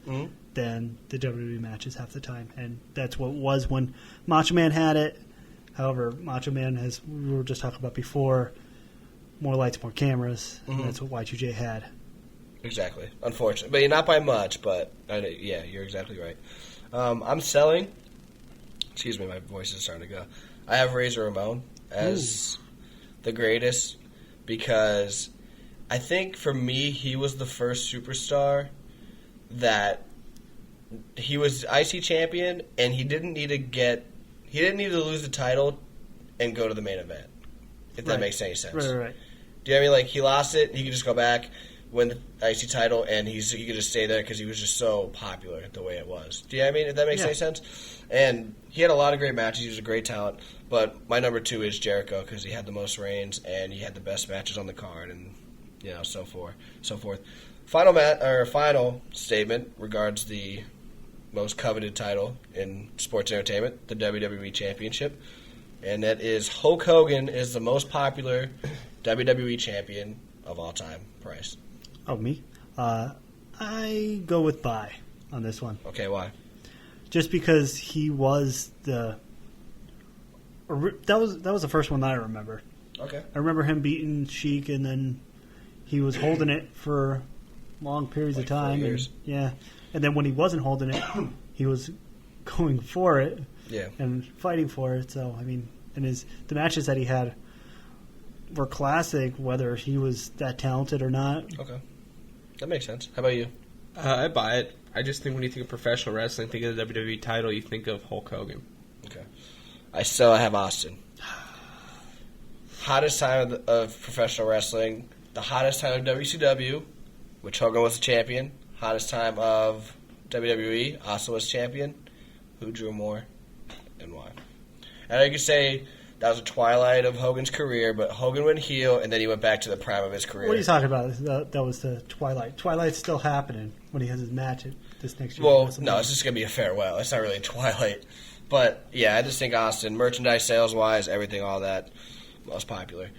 [SPEAKER 5] than the WWE matches half the time. And that's what it was when Macho Man had it. However, Macho Man, as we were just talking about before, more lights, more cameras. And that's what Y2J had.
[SPEAKER 3] Exactly. Unfortunately. But not by much, but yeah, you're exactly right. I'm selling. Excuse me, my voice is starting to go. I have Razor Ramon as the greatest because I think for me, he was the first superstar that he was IC champion, and he didn't need to lose the title and go to the main event. If that makes any sense.
[SPEAKER 5] Right.
[SPEAKER 3] Do you know what I mean? Like, he lost it, he could just go back, win the IC title, and he could just stay there because he was just so popular the way it was. Do you know what I mean? If that makes any sense? And he had a lot of great matches. He was a great talent. But my number 2 is Jericho because he had the most reigns and he had the best matches on the card, and so forth. Final statement regards the most coveted title in sports entertainment, the WWE Championship, and that is Hulk Hogan is the most popular WWE champion of all time. Price.
[SPEAKER 5] Oh, me? I go with bye on this one.
[SPEAKER 3] Okay, why?
[SPEAKER 5] Just because he was that was the first one that I remember.
[SPEAKER 3] Okay.
[SPEAKER 5] I remember him beating Sheik, and then he was holding it for long periods of
[SPEAKER 3] 4
[SPEAKER 5] time.
[SPEAKER 3] years.
[SPEAKER 5] And then when he wasn't holding it, he was going for it and fighting for it. So, I mean, and the matches that he had were classic, whether he was that talented or not.
[SPEAKER 3] Okay. That makes sense. How about you?
[SPEAKER 4] I buy it. I just think when you think of professional wrestling, think of the WWE title, you think of Hulk Hogan.
[SPEAKER 3] Okay. I still have Austin. Hottest time of professional wrestling. The hottest time of WCW, which Hogan was the champion. Hottest time of WWE, also was champion. Who drew more and why? And I could say that was a twilight of Hogan's career, but Hogan went heel, and then he went back to the prime of his career.
[SPEAKER 5] What are you talking about? That was the Twilight. Twilight's still happening when he has his match this next year.
[SPEAKER 3] Well, no, it's just going to be a farewell. It's not really a twilight. But, yeah, I just think Austin, merchandise sales-wise, everything, all that, most popular.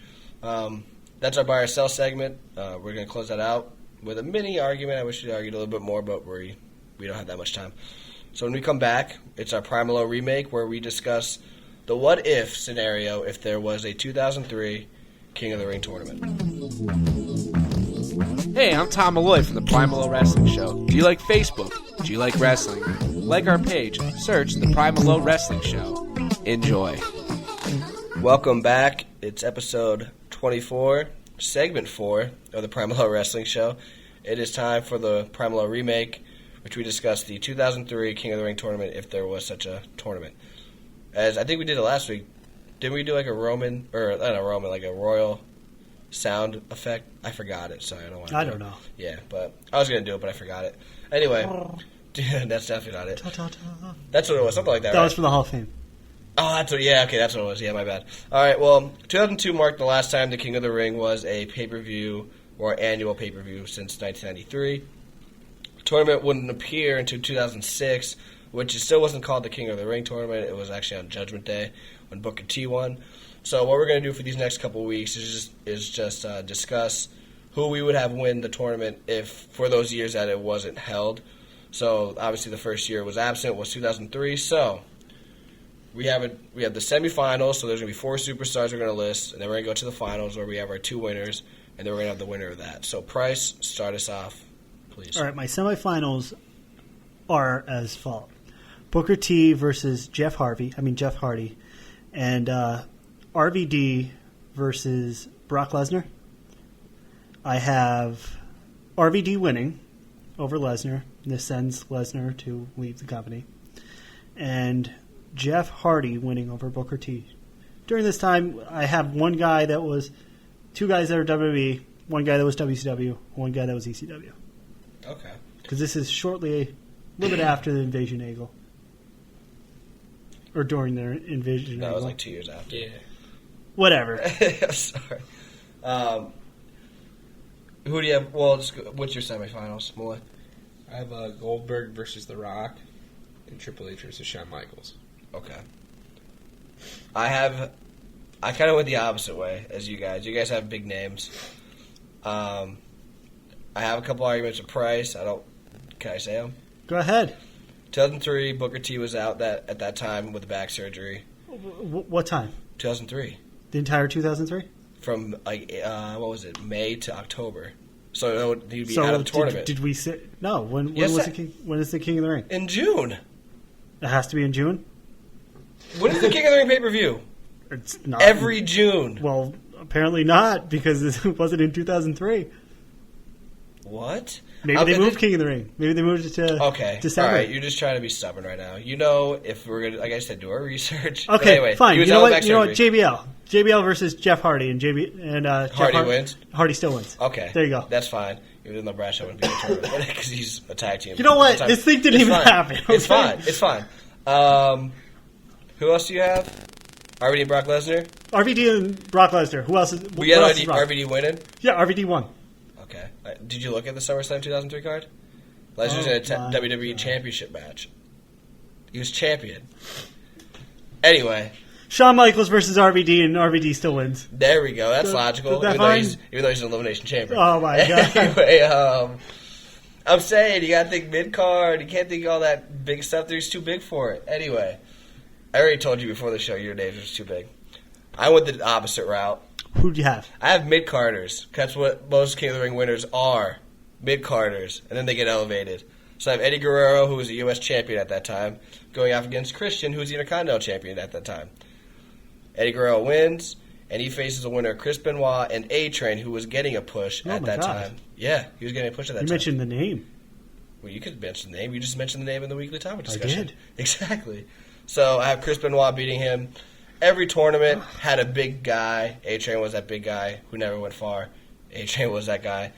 [SPEAKER 3] That's our buy or sell segment. We're going to close that out with a mini argument. I wish we argued a little bit more, but we don't have that much time. So when we come back, it's our PriMalLow remake where we discuss the what-if scenario if there was a 2003 King of the Ring tournament.
[SPEAKER 1] Hey, I'm Tom Malloy from the PriMalLow Wrestling Show. Do you like Facebook? Do you like wrestling? Like our page. Search the PriMalLow Wrestling Show. Enjoy.
[SPEAKER 3] Welcome back. It's episode 24, segment 4 of the PriMalLow Wrestling Show. It is time for the PriMalLow remake, which we discussed the 2003 King of the Ring tournament if there was such a tournament. As I think we did it last week. Didn't we do like a royal sound effect? I forgot it, so I don't know. Yeah, but I was going to do it, but I forgot it. Anyway, that's definitely not it. That's what it was, something like that,
[SPEAKER 5] That
[SPEAKER 3] right?
[SPEAKER 5] was for the Hall of Fame.
[SPEAKER 3] Oh, that's what it was. Yeah, my bad. All right, well, 2002 marked the last time the King of the Ring was a pay-per-view or annual pay-per-view since 1993. The tournament wouldn't appear until 2006, which still wasn't called the King of the Ring tournament. It was actually on Judgment Day when Booker T won. So what we're going to do for these next couple of weeks is just discuss who we would have win the tournament if for those years that it wasn't held. So obviously the first year it was absent was 2003. So we have the semifinals. So there's going to be 4 superstars we're going to list, and then we're going to go to the finals where we have our 2 winners, and then we're going to have the winner of that. So Price, start us off, please.
[SPEAKER 5] All right, my semifinals are as follows: Booker T versus Jeff Hardy, and RVD versus Brock Lesnar. I have RVD winning over Lesnar. This sends Lesnar to leave the company. And Jeff Hardy winning over Booker T. During this time, I have 2 guys that are WWE, one guy that was WCW, one guy that was ECW.
[SPEAKER 3] Okay.
[SPEAKER 5] Because this is shortly, a little bit after the Invasion Angle. Or during their Invasion
[SPEAKER 3] No, it
[SPEAKER 5] Angle.
[SPEAKER 3] was like 2 years after.
[SPEAKER 4] Yeah.
[SPEAKER 5] Whatever.
[SPEAKER 3] I'm sorry. Who do you have? Well, what's your semifinals, Malloy?
[SPEAKER 4] I have Goldberg versus The Rock and Triple H versus Shawn Michaels.
[SPEAKER 3] Okay. I kind of went the opposite way as you guys. You guys have big names. I have a couple arguments with Price. Can I say them?
[SPEAKER 5] Go ahead.
[SPEAKER 3] 2003, Booker T was out at that time with back surgery.
[SPEAKER 5] What time?
[SPEAKER 3] 2003.
[SPEAKER 5] The entire 2003?
[SPEAKER 3] From what was it, May to October. So he'd be out of the tournament.
[SPEAKER 5] Did we say no? When
[SPEAKER 3] Yes,
[SPEAKER 5] was the King? When is the King of the Ring?
[SPEAKER 3] In June.
[SPEAKER 5] It has to be in June.
[SPEAKER 3] When is the King of the Ring pay-per-view?
[SPEAKER 5] It's not
[SPEAKER 3] Every June.
[SPEAKER 5] Well, apparently not because it wasn't in 2003.
[SPEAKER 3] What?
[SPEAKER 5] Maybe they moved King of the Ring. Maybe they moved it to December.
[SPEAKER 3] All right, you're just trying to be stubborn right now. You know, if we're gonna, like I said, do our research.
[SPEAKER 5] Okay,
[SPEAKER 3] But anyway,
[SPEAKER 5] fine.
[SPEAKER 3] he was
[SPEAKER 5] You know
[SPEAKER 3] out
[SPEAKER 5] what?
[SPEAKER 3] with back
[SPEAKER 5] You know what?
[SPEAKER 3] surgery.
[SPEAKER 5] JBL versus Jeff Hardy, and Jeff
[SPEAKER 3] Hardy wins?
[SPEAKER 5] Hardy still wins.
[SPEAKER 3] Okay,
[SPEAKER 5] there you go.
[SPEAKER 3] That's fine. Even though Bradshaw wouldn't be in the tournament because he's a tag team.
[SPEAKER 5] You know what?
[SPEAKER 3] Time.
[SPEAKER 5] This thing didn't
[SPEAKER 3] It's
[SPEAKER 5] even
[SPEAKER 3] fine.
[SPEAKER 5] happen.
[SPEAKER 3] It's
[SPEAKER 5] okay?
[SPEAKER 3] fine. It's fine. Who else do you have? RVD and Brock Lesnar.
[SPEAKER 5] RVD and Brock Lesnar. Who else is?
[SPEAKER 3] We
[SPEAKER 5] what
[SPEAKER 3] got
[SPEAKER 5] else is Brock?
[SPEAKER 3] RVD winning.
[SPEAKER 5] Yeah, RVD won.
[SPEAKER 3] Okay. Did you look at the SummerSlam 2003 card? Lesnar's in a WWE Championship match. He was champion. Anyway.
[SPEAKER 5] Shawn Michaels versus RVD, and RVD still wins.
[SPEAKER 3] There we go. That's logical.
[SPEAKER 5] that
[SPEAKER 3] Even though he's an Elimination Chamber.
[SPEAKER 5] Oh my god.
[SPEAKER 3] Anyway, I'm saying you gotta think mid card. You can't think all that big stuff. There's too big for it. Anyway, I already told you before the show your names was too big. I went the opposite route.
[SPEAKER 5] Who'd you have?
[SPEAKER 3] I have mid carders. That's what most King of the Ring winners are. Mid carders, and then they get elevated. So I have Eddie Guerrero, who was a U.S. champion at that time, going off against Christian, who was the Intercontinental champion at that time. Eddie Guerrero wins, and he faces the winner Chris Benoit and A-Train, who was getting a push at that time. Yeah, he was getting a push at that time.
[SPEAKER 5] You mentioned the name.
[SPEAKER 3] Well, you could mention the name. You just mentioned the name in the weekly topic discussion.
[SPEAKER 5] I did.
[SPEAKER 3] Exactly. So I have Chris Benoit beating him. Every tournament had a big guy. A-Train was that big guy who never went far. A-Train was that guy.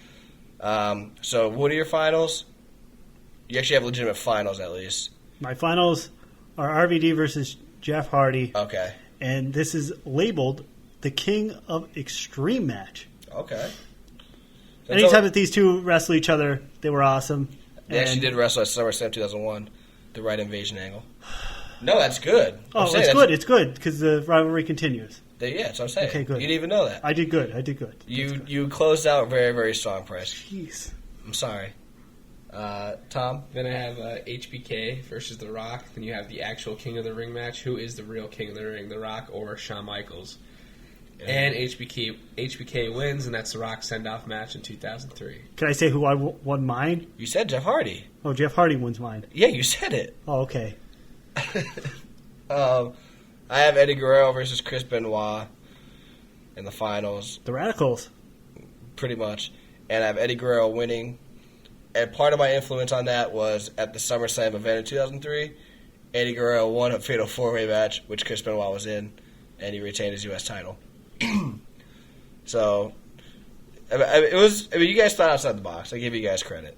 [SPEAKER 3] So what are your finals? You actually have legitimate finals, at least.
[SPEAKER 5] My finals are RVD versus Jeff Hardy.
[SPEAKER 3] Okay.
[SPEAKER 5] And this is labeled the King of Extreme match.
[SPEAKER 3] Okay.
[SPEAKER 5] Anytime that these two wrestle each other, they were awesome.
[SPEAKER 3] They actually did wrestle at SummerSlam 2001, the right invasion angle. No, that's good.
[SPEAKER 5] Oh, it's good. It's good because the rivalry continues.
[SPEAKER 3] Yeah, that's what I'm saying.
[SPEAKER 5] Okay, good.
[SPEAKER 3] You didn't even know that.
[SPEAKER 5] I did good.
[SPEAKER 3] You closed out very, very strong, Price.
[SPEAKER 5] Jeez.
[SPEAKER 3] I'm sorry. Tom?
[SPEAKER 4] Then I have HBK versus The Rock. Then you have the actual King of the Ring match. Who is the real King of the Ring, The Rock or Shawn Michaels? Yeah. And HBK wins, and that's The Rock's send-off match in 2003.
[SPEAKER 5] Can I say who I won mine?
[SPEAKER 3] You said Jeff Hardy.
[SPEAKER 5] Oh, Jeff Hardy wins mine.
[SPEAKER 3] Yeah, you said it.
[SPEAKER 5] Oh, okay.
[SPEAKER 3] I have Eddie Guerrero versus Chris Benoit in the finals.
[SPEAKER 5] The Radicals.
[SPEAKER 3] Pretty much. And I have Eddie Guerrero winning. And part of my influence on that was at the SummerSlam event in 2003, Eddie Guerrero won a fatal four-way match, which Chris Benoit was in, and he retained his U.S. title. So, it was. I mean, you guys thought outside the box. I give you guys credit.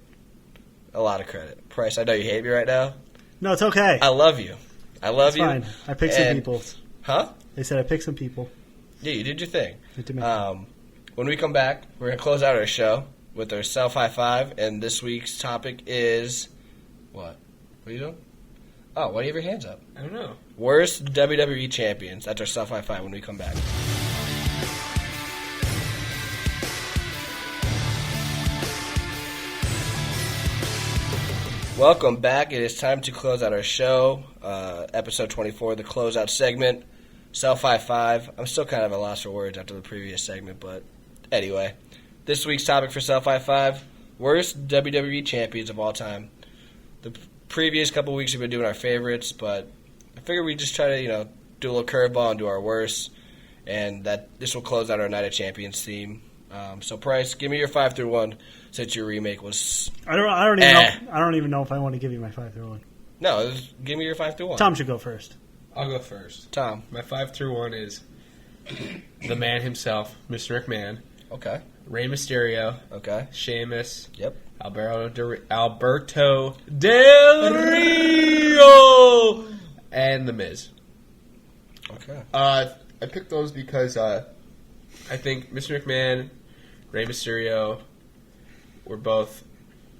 [SPEAKER 3] A lot of credit. Price, I know you hate me right now.
[SPEAKER 5] No, it's okay.
[SPEAKER 3] I love you. I love you.
[SPEAKER 5] Fine. I picked some people.
[SPEAKER 3] Huh?
[SPEAKER 5] They said I picked some people.
[SPEAKER 3] Yeah, you did your thing.
[SPEAKER 5] I did
[SPEAKER 3] When we come back, we're going to close out our show with our Self High Five, and this week's topic is what? What are you doing? Oh, why do you have your hands up?
[SPEAKER 4] I don't know.
[SPEAKER 3] Worst WWE champions. That's our Self High Five when we come back. Welcome back. It is time to close out our show. Episode 24, the closeout segment. Self High Five. I'm still kind of at a loss for words after the previous segment, but anyway. This week's topic for Self High Five, worst WWE champions of all time. The previous couple weeks we've been doing our favorites, but I figured we'd just try to, do a little curveball and do our worst, and that this will close out our Night of Champions theme. So, Price, give me your 5 through 1 since your remake was.
[SPEAKER 5] I don't even know if I want to give you my 5 through 1.
[SPEAKER 3] No, give me your 5 through 1.
[SPEAKER 5] Tom should go first.
[SPEAKER 4] I'll go first.
[SPEAKER 3] Tom.
[SPEAKER 4] My 5 through 1 is the man himself, Mr. McMahon.
[SPEAKER 3] Okay.
[SPEAKER 4] Rey Mysterio,
[SPEAKER 3] Okay.
[SPEAKER 4] Sheamus,
[SPEAKER 3] Yep.
[SPEAKER 4] Alberto Del Rio, and The Miz.
[SPEAKER 3] Okay.
[SPEAKER 4] I picked those because I think Mr. McMahon, Rey Mysterio were both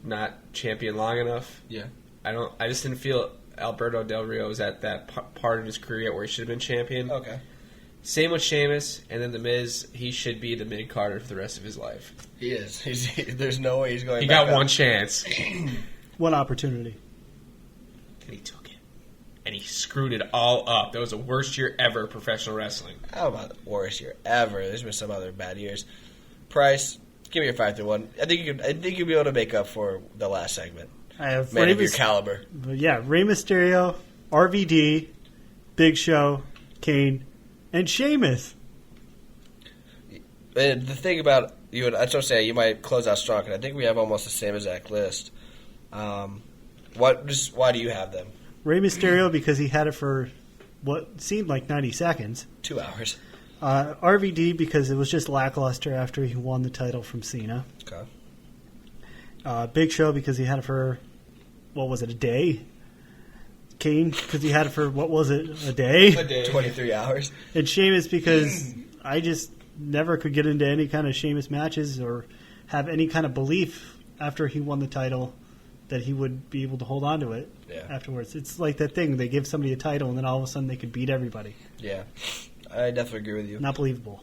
[SPEAKER 4] not champion long enough.
[SPEAKER 3] Yeah.
[SPEAKER 4] I just didn't feel Alberto Del Rio was at that part of his career where he should have been champion.
[SPEAKER 3] Okay.
[SPEAKER 4] Same with Sheamus, and then The Miz, he should be the mid-carder for the rest of his life.
[SPEAKER 3] He is. There's no way he's going
[SPEAKER 4] He
[SPEAKER 3] back
[SPEAKER 4] got
[SPEAKER 3] up.
[SPEAKER 4] one chance,
[SPEAKER 5] One opportunity.
[SPEAKER 4] and he took it. And he screwed it all up. That was the worst year ever of professional wrestling.
[SPEAKER 3] How about the worst year ever? There's been some other bad years. Price, give me your 5 through 1. I think you'll be able to make up for the last segment.
[SPEAKER 5] I have
[SPEAKER 3] Man of your caliber.
[SPEAKER 5] Yeah, Rey Mysterio, RVD, Big Show, Kane, and Sheamus.
[SPEAKER 3] And the thing about you, and I was going to say you might close out strong, and I think we have almost the same exact list. Why do you have them?
[SPEAKER 5] Rey Mysterio because he had it for what seemed like 90 seconds.
[SPEAKER 3] 2 hours.
[SPEAKER 5] RVD because it was just lackluster after he won the title from Cena.
[SPEAKER 3] Okay.
[SPEAKER 5] Big Show because he had it for, what was it, a day? Kane because he had it for, what was it, a day?
[SPEAKER 3] 23 hours.
[SPEAKER 5] And Sheamus because I just never could get into any kind of Sheamus matches or have any kind of belief after he won the title that he would be able to hold on to it afterwards. It's like that thing. They give somebody a title and then all of a sudden they could beat everybody.
[SPEAKER 3] Yeah. I definitely agree with you.
[SPEAKER 5] Not believable.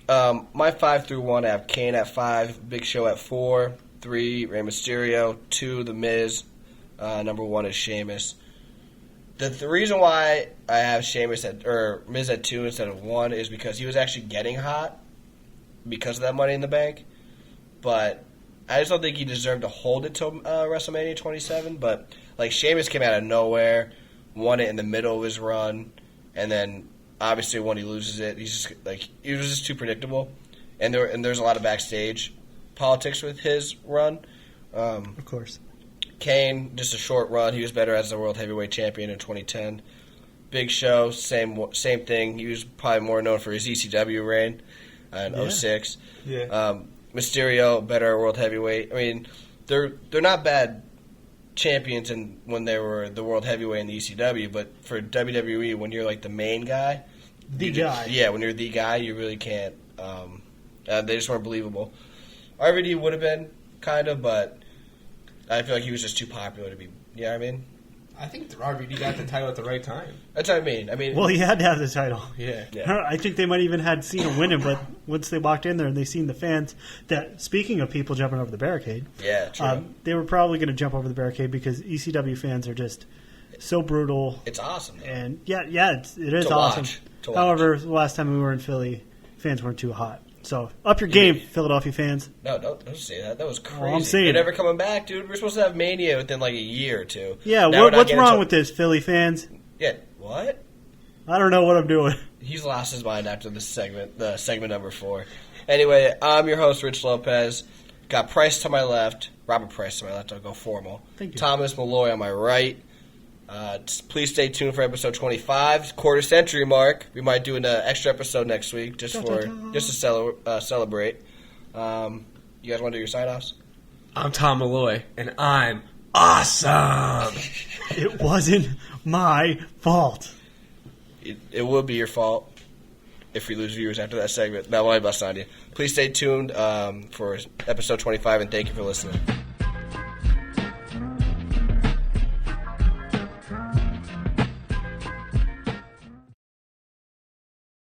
[SPEAKER 3] My 5 through 1, I have Kane at 5, Big Show at 4, 3, Rey Mysterio, 2, The Miz, number 1 is Sheamus. The reason why I have Miz at 2 instead of 1 is because he was actually getting hot because of that Money in the Bank. But I just don't think he deserved to hold it till WrestleMania 27. But like Sheamus came out of nowhere, won it in the middle of his run, and then obviously when he loses it, he's just like he was just too predictable. And there's a lot of backstage politics with his run.
[SPEAKER 5] Of course.
[SPEAKER 3] Kane, just a short run. He was better as the World Heavyweight Champion in 2010. Big Show, same thing. He was probably more known for his ECW reign in 06.
[SPEAKER 4] Yeah.
[SPEAKER 3] Mysterio, better World Heavyweight. I mean, they're not bad champions when they were the World Heavyweight in the ECW, but for WWE, when you're like the main guy,
[SPEAKER 5] The guy.
[SPEAKER 3] Yeah, when you're the guy, you really can't. They just weren't believable. RVD would have been kind of, but I feel like he was just too popular to be. You know what I mean?
[SPEAKER 4] I think RVD got the title at the right time.
[SPEAKER 3] That's what I mean.
[SPEAKER 5] Well, he had to have the title.
[SPEAKER 4] Yeah.
[SPEAKER 5] I think they might even had Cena winning, but once they walked in there and they seen the fans, that speaking of people jumping over the barricade,
[SPEAKER 3] Yeah, true.
[SPEAKER 5] they were probably going to jump over the barricade because ECW fans are just so brutal.
[SPEAKER 3] It's awesome, though.
[SPEAKER 5] And it is
[SPEAKER 3] To
[SPEAKER 5] awesome.
[SPEAKER 3] watch. To watch.
[SPEAKER 5] However, the last time we were in Philly, fans weren't too hot. So up your game, Philadelphia fans.
[SPEAKER 3] No, don't say that. That was crazy.
[SPEAKER 5] I'm saying
[SPEAKER 3] They're
[SPEAKER 5] it.
[SPEAKER 3] never coming back, dude. We're supposed to have Mania within like a year or two.
[SPEAKER 5] Yeah,
[SPEAKER 3] Now we're not
[SPEAKER 5] what's
[SPEAKER 3] getting
[SPEAKER 5] wrong
[SPEAKER 3] to-
[SPEAKER 5] with this, Philly fans?
[SPEAKER 3] Yeah, what?
[SPEAKER 5] I don't know what I'm doing.
[SPEAKER 3] He's lost his mind after this segment, the segment number 4. Anyway, I'm your host, Rich Lopez. Got Price to my left, Robert Price to my left. I'll go formal.
[SPEAKER 5] Thank you.
[SPEAKER 3] Thomas Malloy on my right. Please stay tuned for episode 25, quarter century mark. We might do an extra episode next week just to celebrate. You guys want to do your sign-offs?
[SPEAKER 4] I'm Tom Malloy, and I'm awesome.
[SPEAKER 5] It wasn't my fault.
[SPEAKER 3] It will be your fault if we lose viewers after that segment. That will be bust on you. Please stay tuned for episode 25, and thank you for listening.